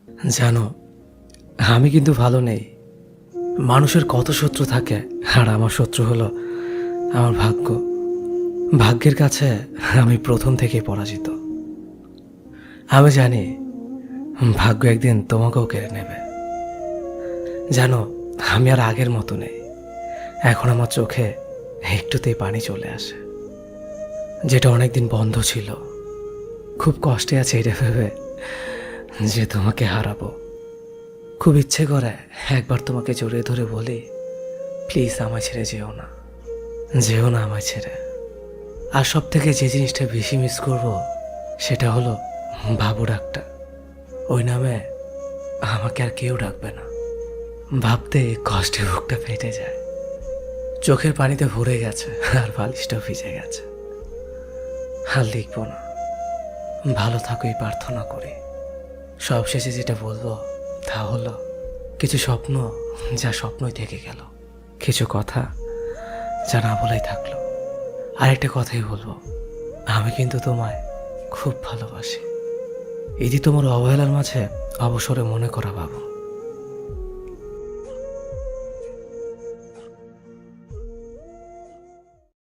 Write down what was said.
জানো, আমি কিন্তু ভালো নেই। মানুষের কত শত্রু থাকে, আর আমার শত্রু হলো আমার ভাগ্য। ভাগ্যের কাছে আমি প্রথম থেকেই পরাজিত। আমি জানি ভাগ্য একদিন তোমাকেও কেড়ে নেবে। জানো, আমি আর আগের মতো নেই। এখন আমার চোখে একটুতেই পানি চলে আসে, যেটা অনেকদিন বন্ধ ছিল। খুব কষ্টে আছে এটা ভেবে যে তোমাকে হারাবো। খুব ইচ্ছে করে একবার তোমাকে জড়িয়ে ধরে বলি, প্লিজ আমায় ছেড়ে যেও না, যেও না আমায় ছেড়ে। আর সব থেকে যে জিনিসটা বেশি মিস করব সেটা হলো বাবু ডাকটা। ওই নামে আমাকে আর কেউ ডাকবে না। ভাবতে কষ্টে বুকটা ফেটে যায়। চোখের পানিতে ভরে গেছে, আর বালিশটাও ভিজে গেছে। আর লিখবো না, ভালো থাকো এই প্রার্থনা করি। সবশেষে যেটা বলবো তা হলো, কিছু স্বপ্ন যা স্বপ্নই থেকে গেল, কিছু কথা যা না বলাই থাকলো। আরেকটা কথাই বলবো, আমি কিন্তু তোমায় খুব ভালোবাসি। এই যে তোমার অবহেলার মাঝে অবসরে মনে করা বাবু।